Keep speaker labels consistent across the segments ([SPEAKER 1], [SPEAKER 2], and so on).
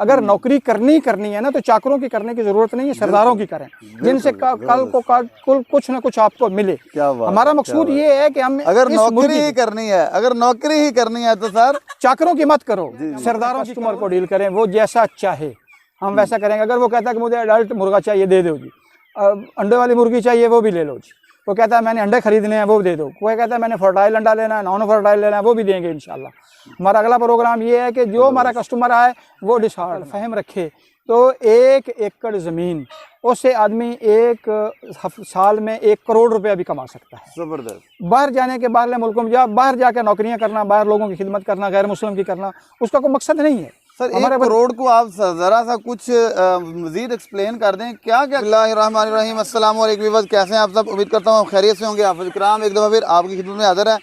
[SPEAKER 1] अगर नौकरी करनी है ना तो चाकरों की करने की जरूरत नहीं है, सरदारों की करें, जिनसे कल को कुछ ना कुछ आपको मिले। हमारा मकसूद ये है कि हम
[SPEAKER 2] अगर नौकरी ही करनी है, अगर नौकरी ही करनी है तो सर
[SPEAKER 1] चाकरों की मत करो, सरदारों की कस्टमर को डील करें, वो जैसा चाहे हम वैसा करेंगे। अगर वो कहता है कि मुझे अडल्ट मुर्गा चाहिए, दे दो जी। अंडे वाली मुर्गी चाहिए, वो भी ले लो जी। वो कहता है मैंने अंडे खरीदने हैं, वो दे दो। कोई कहता है मैंने फर्टाइल अंडा लेना है, नॉन फर्टाइल लेना है, वो भी देंगे इंशाल्लाह। हमारा अगला प्रोग्राम ये है कि जो हमारा कस्टमर आए वो डिसाइड फहम रखे। तो 1 एकड़ ज़मीन उससे आदमी साल में 1 करोड़ रुपया भी कमा सकता है।
[SPEAKER 2] जबरदस्त।
[SPEAKER 1] बाहर जाने के, बाहर मुल्कों में बाहर जाकर नौकरियां करना, बाहर लोगों की खिदमत करना, गैर मुस्लिम की करना, उसका कोई मकसद नहीं है।
[SPEAKER 2] सर 1 करोड़ को आप जरा सा कुछ मजीद एक्सप्लेन कर दें, क्या क्या। बिस्मिल्लाहिर्रहमानिर्रहीम, अस्सलाम वालेकुम व्यूअर्स, कैसे हैं आप सब? उम्मीद करता हूँ खैरियत से होंगे। हाफिज़ इकराम एक दफ़ा फिर आपकी खिदमत में हाज़िर है।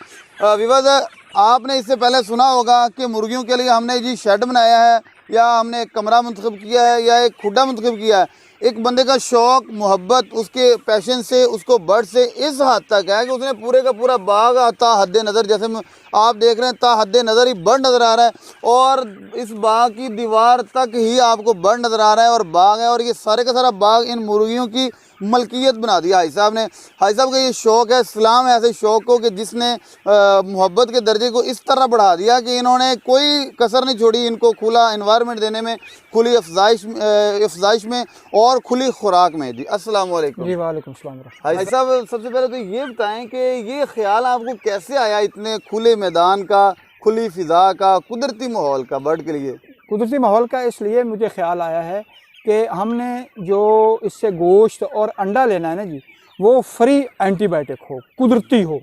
[SPEAKER 2] व्यूअर्स, आपने इससे पहले सुना होगा कि मुर्गियों के लिए हमने जी शेड बनाया है, या हमने एक कमरा मुंतखब किया है, या एक खुड्डा मुंतखब किया है। एक बंदे का शौक, मोहब्बत, उसके पैशन से, उसको बर्ड से इस हद तक है कि उसने पूरे का पूरा बाग ता हद नज़र, जैसे आप देख रहे हैं ता हद नज़र ही बर्ड नज़र आ रहा है, और इस बाग की दीवार तक ही आपको बर्ड नज़र आ रहा है और बाग है। और ये सारे का सारा बाग इन मुर्गियों की मलकियत बना दिया हाई साहब ने। हाई साहब का ये शौक़ है, इस्लाम ऐसे शौक़ को कि जिसने मोहब्बत के दर्जे को इस तरह बढ़ा दिया कि इन्होंने कोई कसर नहीं छोड़ी इनको खुला इन्वायरमेंट देने में, खुली अफजाइश में और खुली खुराक में। जी अस्सलाम वालेकुम।
[SPEAKER 1] जी वालेकुम सलाम।
[SPEAKER 2] हाई साहब, सबसे पहले तो ये बताएं कि ये ख्याल आपको कैसे आया इतने खुले मैदान का, खुली फ़िज़ा का, कुदरती माहौल का बर्ड के लिए?
[SPEAKER 1] कुदरती माहौल का इसलिए मुझे ख्याल आया है कि हमने जो इससे गोश्त और अंडा लेना है ना जी, वो फ्री एंटीबायोटिक हो, कुदरती हो।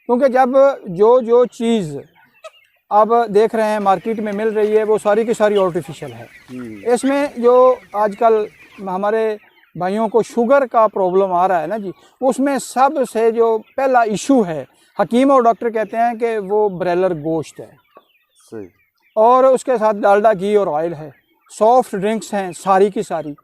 [SPEAKER 1] क्योंकि जब जो चीज़ अब देख रहे हैं मार्केट में मिल रही है वो सारी की सारी आर्टिफिशियल है। इसमें जो आजकल हमारे भाइयों को शुगर का प्रॉब्लम आ रहा है ना जी, उसमें सबसे जो पहला इशू है, हकीम और डॉक्टर कहते हैं कि वो ब्रॉयलर गोश्त है।
[SPEAKER 2] सही।
[SPEAKER 1] और उसके साथ डालडा, घी और ऑयल है, सॉफ्ट ड्रिंक्स हैं सारी की सारी।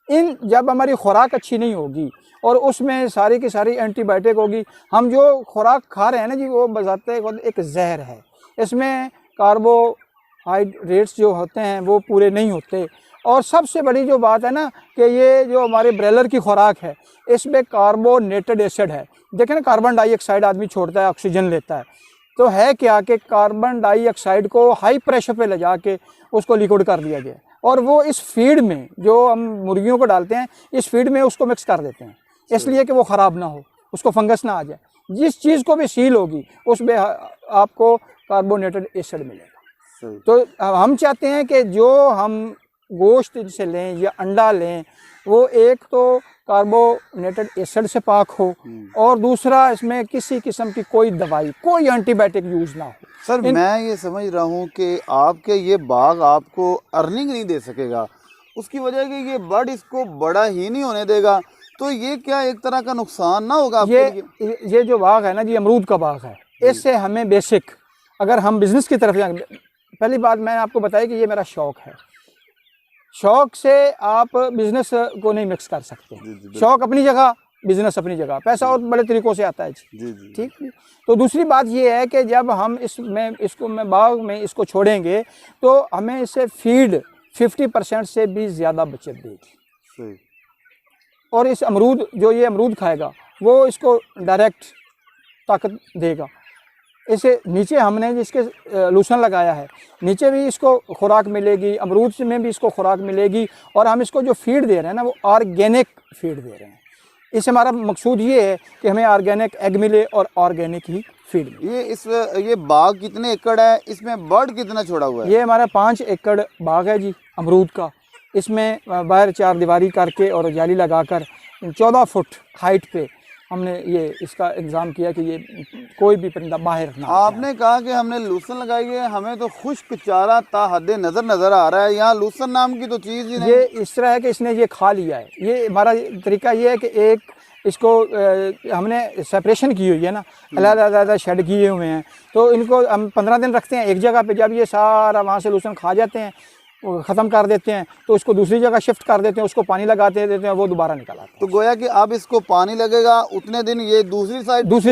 [SPEAKER 1] इन जब हमारी खुराक अच्छी नहीं होगी और उसमें सारी की सारी एंटीबायोटिक होगी, हम जो खुराक खा रहे हैं ना जी वो बजाते एक जहर है। इसमें कार्बोहाइड्रेट्स जो होते हैं वो पूरे नहीं होते। और सबसे बड़ी जो बात है ना कि ये जो हमारे ब्रॉयलर की खुराक है इसमें कार्बोनेटेड एसिड है। देखें ना, कार्बन डाइऑक्साइड आदमी छोड़ता है, ऑक्सीजन लेता है, तो है क्या कि कार्बन डाइऑक्साइड को हाई प्रेशर पे ले जाके उसको लिक्विड कर दिया गया, और वो इस फीड में जो हम मुर्गियों को डालते हैं इस फीड में उसको मिक्स कर देते हैं, इसलिए कि वो ख़राब ना हो, उसको फंगस ना आ जाए। जिस चीज़ को भी सील होगी उसमें आपको कार्बोनेटेड एसिड मिलेगा। तो हम चाहते हैं कि जो हम गोश्त से लें या अंडा लें वो एक तो कार्बोनेटेड एसिड से पाक हो, और दूसरा इसमें किसी किस्म की कोई दवाई, कोई एंटीबायोटिक यूज़ ना हो।
[SPEAKER 2] सर मैं ये समझ रहा हूँ कि आपके ये बाग आपको अर्निंग नहीं दे सकेगा, उसकी वजह है कि ये बर्ड इसको बड़ा ही नहीं होने देगा, तो ये क्या एक तरह का नुकसान ना होगा आपके?
[SPEAKER 1] ये जो बाग है ना जी, अमरूद का बाग है, इससे हमें बेसिक, अगर हम बिज़नेस की तरफ जाएंगे, पहली बात मैंने आपको बताया कि ये मेरा शौक़ है। शौक़ से आप बिज़नेस को नहीं मिक्स कर सकते। शौक़ अपनी जगह, बिज़नेस अपनी जगह, पैसा और बड़े तरीक़ों से आता है जी। ठीक। तो दूसरी बात ये है कि जब हम इसको बाग में इसको छोड़ेंगे तो हमें इससे फीड 50% से भी ज़्यादा बचत देगी। और इस अमरूद, जो ये अमरूद खाएगा वो इसको डायरेक्ट ताकत देगा। इसे नीचे हमने जिसके लूसन लगाया है, नीचे भी इसको खुराक मिलेगी, अमरूद में भी इसको खुराक मिलेगी, और हम इसको जो फीड दे रहे हैं ना वो ऑर्गेनिक फीड दे रहे हैं। इससे हमारा मकसूद ये है कि हमें ऑर्गेनिक एग मिले और ऑर्गेनिक ही फीड मिले।
[SPEAKER 2] ये बाग कितने एकड़ है, इसमें बर्ड कितना छोड़ा हुआ है?
[SPEAKER 1] ये हमारा 5 एकड़ बाग है जी अमरूद का। इसमें बाहर 4 दीवारी करके और जाली लगाकर 14 फुट हाइट पे हमने ये इसका इंतज़ाम किया कि ये कोई भी परिंदा बाहर ना।
[SPEAKER 2] आपने कहा कि हमने लूसन लगाई है, हमें तो खुश्क चारा ता हद नज़र आ रहा है, यहाँ लूसन नाम की तो चीज़ ही नहीं।
[SPEAKER 1] ये इस तरह है कि इसने ये खा लिया है। ये हमारा तरीका ये है कि एक इसको हमने सेपरेशन की हुई है ना, अलग-अलग शेड किए हुए हैं, तो इनको हम 15 दिन रखते हैं एक जगह पे। जब ये सारा वहाँ से लूसन खा जाते हैं, ख़त्म कर देते हैं तो उसको दूसरी जगह शिफ्ट कर देते हैं, उसको पानी लगाते देते हैं, वो दोबारा निकल आता है।
[SPEAKER 2] तो गोया कि अब इसको पानी लगेगा उतने दिन ये दूसरी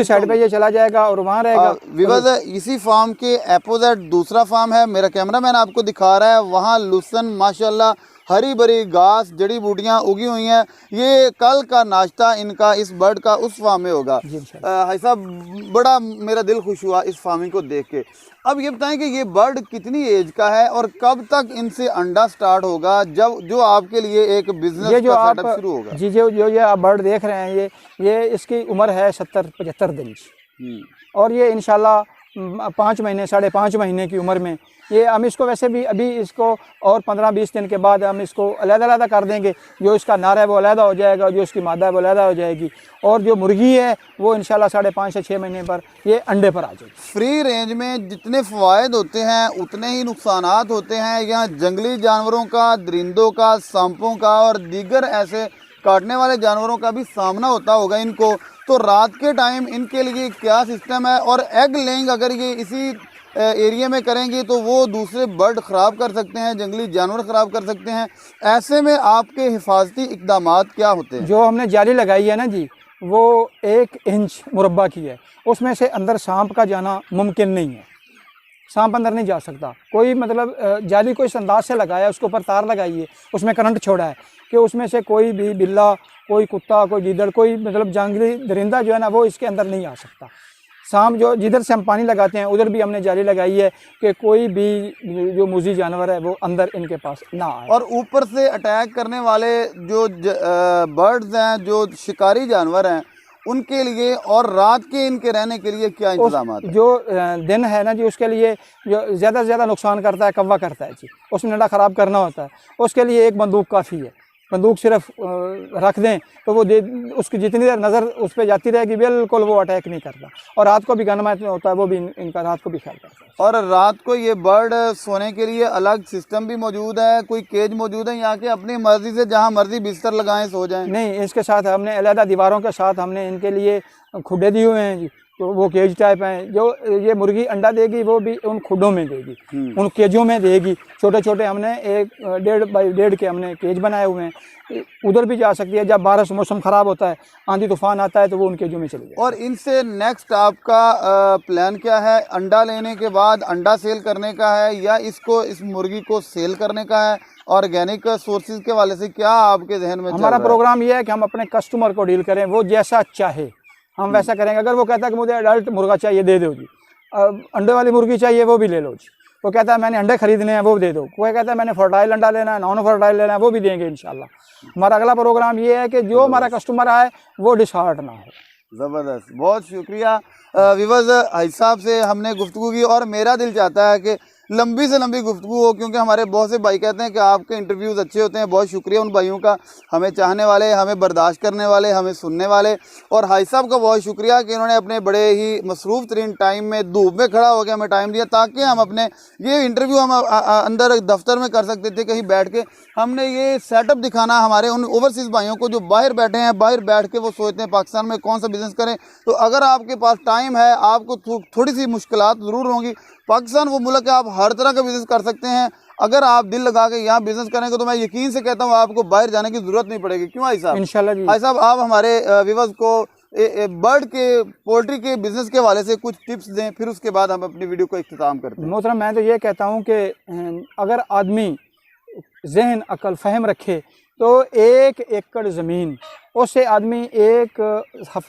[SPEAKER 2] साइड
[SPEAKER 1] पे ये चला जाएगा और वहाँ रहेगा।
[SPEAKER 2] विवाद इसी फार्म के अपोजिट दूसरा फार्म है, मेरा कैमरामैन आपको दिखा रहा है, वहाँ लुसन माशाल्लाह हरी भरी घास जड़ी बूटियाँ उगी हुई हैं। ये कल का नाश्ता इनका इस बर्ड का उस फार्म में होगा। भाई साहब बड़ा मेरा दिल खुश हुआ इस फार्मिंग को देख के। अब ये बताएं कि ये बर्ड कितनी एज का है और कब तक इनसे अंडा स्टार्ट होगा, जब जो आपके लिए एक बिजनेस
[SPEAKER 1] ये जो
[SPEAKER 2] का
[SPEAKER 1] आप
[SPEAKER 2] सेटअप शुरू होगा?
[SPEAKER 1] जी जो जो ये आप बर्ड देख रहे हैं, ये इसकी उम्र है 70-75 दिन की, और ये इंशाल्लाह 5 महीने 5.5 महीने की उम्र में ये हम इसको वैसे भी अभी इसको और 15-20 दिन के बाद हम इसको अलग-अलग कर देंगे। जो इसका नर है वो अलग हो जाएगा, जो इसकी मादा है वो अलग हो जाएगी, और जो मुर्गी है वो इंशाल्लाह 5.5 से 6 महीने पर ये अंडे पर आ जाएगी।
[SPEAKER 2] फ्री रेंज में जितने फ़वाद होते हैं उतने ही नुकसानात होते हैं। यहाँ जंगली जानवरों का, दरिंदों का, सांपों का और दीगर ऐसे काटने वाले जानवरों का भी सामना होता होगा इनको। तो रात के टाइम इनके लिए क्या सिस्टम है? और एग लेइंग अगर ये इसी एरिया में करेंगे तो वो दूसरे बर्ड ख़राब कर सकते हैं, जंगली जानवर ख़राब कर सकते हैं। ऐसे में आपके हिफाजती इक़दामात क्या होते हैं?
[SPEAKER 1] जो हमने जाली लगाई है ना जी, वो 1 इंच मुरब्बा की है, उसमें से अंदर सांप का जाना मुमकिन नहीं है। सांप अंदर नहीं जा सकता। कोई मतलब जाली को इस अंदाज से लगाया, उसके ऊपर तार लगाई है, उसमें करंट छोड़ा है कि उसमें से कोई भी बिल्ला, कोई कुत्ता, कोई गीदड़, कोई मतलब जंगली दरिंदा जो है ना वो इसके अंदर नहीं आ सकता। सांप जो जिधर से हम पानी लगाते हैं उधर भी हमने जाली लगाई है कि कोई भी जो मुजी जानवर है वो अंदर इनके पास ना आए।
[SPEAKER 2] और ऊपर से अटैक करने वाले जो बर्ड्स हैं, जो शिकारी जानवर हैं, उनके लिए और रात के इनके रहने के लिए क्या इंतजाम है?
[SPEAKER 1] जो दिन है ना जी, उसके लिए जो ज़्यादा से ज़्यादा नुकसान करता है कौवा करता है जी, उसमें अंडा ख़राब करना होता है। उसके लिए एक बंदूक काफ़ी है। बंदूक सिर्फ रख दें तो वो उसकी जितनी देर नज़र उस पर जाती रहेगी बिल्कुल वो अटैक नहीं करता। और रात को भी गनमैच होता है, वो भी इनका रात को भी ख्याल करता है।
[SPEAKER 2] और रात को ये बर्ड सोने के लिए अलग सिस्टम भी मौजूद है? कोई केज मौजूद है यहाँ के? अपनी मर्जी से जहाँ मर्जी बिस्तर लगाएं सो जाएं?
[SPEAKER 1] नहीं, इसके साथ हमने अलग दीवारों के साथ हमने इनके लिए खुडे दिए हुए हैं जी, तो वो केज टाइप हैं। जो ये मुर्गी अंडा देगी वो भी उन खुडों में देगी, उन केजों में देगी। छोटे छोटे हमने 1.5 बाई 1.5 के हमने केज बनाए हुए हैं, उधर भी जा सकती है। जब बारिश मौसम ख़राब होता है, आंधी तूफान आता है, तो वो उन केजों में चली जाए।
[SPEAKER 2] और इनसे नेक्स्ट आपका प्लान क्या है? अंडा लेने के बाद अंडा सेल करने का है या इसको इस मुर्गी को सेल करने का है? ऑर्गेनिक सोर्सेज के वाले से क्या आपके जहन में?
[SPEAKER 1] हमारा प्रोग्राम ये है कि हम अपने कस्टमर को डील करें, वो जैसा चाहे हम वैसा करेंगे। अगर वो कहता है कि मुझे अडल्ट मुर्गा चाहिए, दे दो जी। अंडे वाली मुर्गी चाहिए, वो भी ले लो जी। वो कहता है मैंने अंडे खरीदने हैं, वो दे दो। कोई कहता है मैंने फर्टाइल अंडा लेना है, नॉन फर्टाइल लेना है, वो भी देंगे इंशाल्लाह। हमारा अगला प्रोग्राम ये है कि जो हमारा कस्टमर आए वो डिसहार्ट ना हो।
[SPEAKER 2] ज़बरदस्त, बहुत शुक्रिया विवज़। भाई साहब से हमने गुफ्तगू की और मेरा दिल चाहता है कि लंबी से लंबी गुफ्तगू हो, क्योंकि हमारे बहुत से भाई कहते हैं कि आपके इंटरव्यूज़ अच्छे होते हैं। बहुत शुक्रिया उन भाइयों का, हमें चाहने वाले, हमें बर्दाश्त करने वाले, हमें सुनने वाले। और हाई साहब का बहुत शुक्रिया कि इन्होंने अपने बड़े ही मसरूफ़ तरीन टाइम में धूप में खड़ा हो के हमें टाइम दिया, ताकि हम अपने ये इंटरव्यू हम अंदर दफ्तर में कर सकते थे कहीं बैठ के। हमने ये सेटअप दिखाना हमारे उन ओवरसीज़ भाइयों को जो बाहर बैठे हैं, बाहर बैठ के वो सोचते हैं पाकिस्तान में कौन सा बिज़नेस करें। तो अगर आपके पास टाइम है, आपको थोड़ी सी मुश्किलात ज़रूर होंगी। पाकिस्तान वो मुल्क है, आप हर तरह का बिज़नेस कर सकते हैं। अगर आप दिल लगा के यहाँ बिज़नेस करेंगे तो मैं यकीन से कहता हूँ आपको बाहर जाने की ज़रूरत नहीं पड़ेगी। क्यों भाई साहब?
[SPEAKER 1] इंशाल्लाह जी।
[SPEAKER 2] भाई साहब आप हमारे व्यूअर्स को बर्ड के, पोल्ट्री के बिज़नेस के हवाले से कुछ टिप्स दें, फिर उसके बाद हम अपनी वीडियो को इख्तिताम करते हैं।
[SPEAKER 1] मोहतरम, मैं तो ये कहता हूँ कि अगर आदमी जहन अकल फ़हम रखे तो 1 एकड़ ज़मीन उससे आदमी एक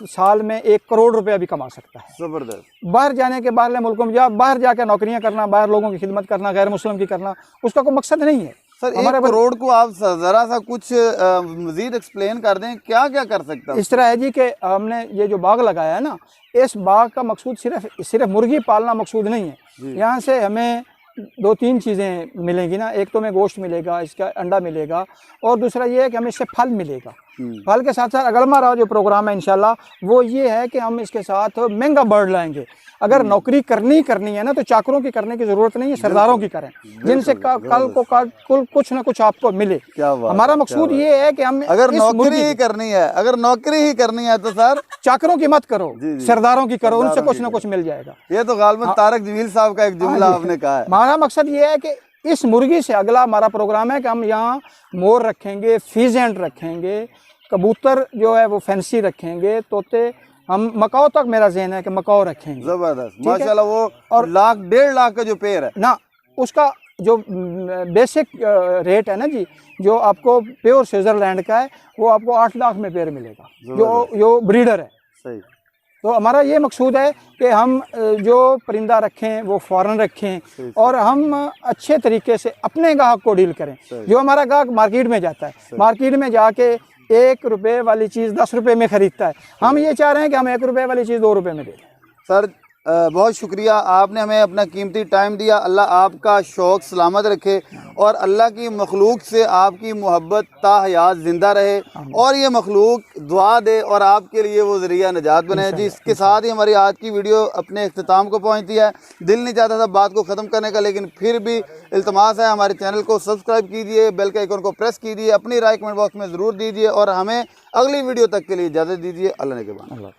[SPEAKER 1] साल में 1 करोड़ रुपया भी कमा सकता है।
[SPEAKER 2] ज़बरदस्त।
[SPEAKER 1] बाहर जाने के, बाहर मुल्कों में जा, बाहर जाकर नौकरियां करना, बाहर लोगों की खिदमत करना, गैर मुस्लिम की करना, उसका कोई मकसद नहीं है।
[SPEAKER 2] सर, 1 करोड़ को आप ज़रा सा कुछ मज़ीद एक्सप्लेन कर दें, क्या क्या कर सकता है?
[SPEAKER 1] इस तरह है जी कि हमने ये जो बाग लगाया है ना, इस बाग का मकसूद सिर्फ मुर्गी पालना मकसूद नहीं है। यहाँ से हमें 2-3 चीज़ें मिलेंगी ना। एक तो हमें गोश्त मिलेगा, इसका अंडा मिलेगा, और दूसरा ये है कि हमें इससे फल मिलेगा। फल के साथ साथ अगला हमारा जो प्रोग्राम है इंशाल्लाह वो ये है कि हम इसके साथ महंगा बर्ड लाएंगे। अगर नौकरी करनी है ना तो चाकरों की करने की ज़रूरत नहीं है, सरदारों की करें, जिनसे कल को कुछ ना कुछ आपको मिले। हमारा मकसूद ये है कि हम
[SPEAKER 2] अगर नौकरी ही करनी है तो सर
[SPEAKER 1] चाकरों की मत करो, सरदारों की करो, उनसे कुछ ना कुछ मिल जाएगा।
[SPEAKER 2] ये तो गालिबन तारक जमील साहब का एक जुमला आपने कहा है।
[SPEAKER 1] हमारा मकसद ये है कि इस मुर्गी से अगला हमारा प्रोग्राम है कि हम यहाँ मोर रखेंगे, फीजेंट रखेंगे, कबूतर जो है वो फैंसी रखेंगे, तोते, हम मकाओ तक मेरा ज़हन है कि मकाओ रखेंगे।
[SPEAKER 2] जबरदस्त माशाल्लाह। वो और लाख 1.5 लाख का जो पेड़ है
[SPEAKER 1] ना, उसका जो बेसिक रेट है ना जी, जो आपको प्योर स्विट्जरलैंड का है वो आपको 8 लाख में पेड़ मिलेगा, जो ब्रीडर है।
[SPEAKER 2] सही।
[SPEAKER 1] तो हमारा ये मकसूद है कि हम जो परिंदा रखें वो फ़ौरन रखें और हम अच्छे तरीके से अपने ग्राहक को डील करें। जो हमारा ग्राहक मार्केट में जाता है, मार्केट में जाके 1 रुपये वाली चीज़ 10 रुपये में ख़रीदता है, हम ये चाह रहे हैं कि हम 1 रुपये वाली चीज़ 2 रुपये में दें।
[SPEAKER 2] सर बहुत शुक्रिया, आपने हमें अपना कीमती टाइम दिया। अल्लाह आपका शौक़ सलामत रखे और अल्लाह की मखलूक से आपकी मोहब्बत ताहयात ज़िंदा रहे और ये मखलूक दुआ दे और आपके लिए वो ज़रिया नजात बने। जिसके साथ ही हमारी आज की वीडियो अपने अख्ताम को पहुँचती है। दिल नहीं चाहता था बात को ख़त्म करने का, लेकिन फिर भी इल्तमास है हमारे चैनल को सब्सक्राइब कीजिए, बेल के आइकन को प्रेस कीजिए, अपनी राय कमेंट बॉक्स में ज़रूर दीजिए और हमें अगली वीडियो तक के लिए इजाज़त दीजिए। अल्लाह ने के बाद।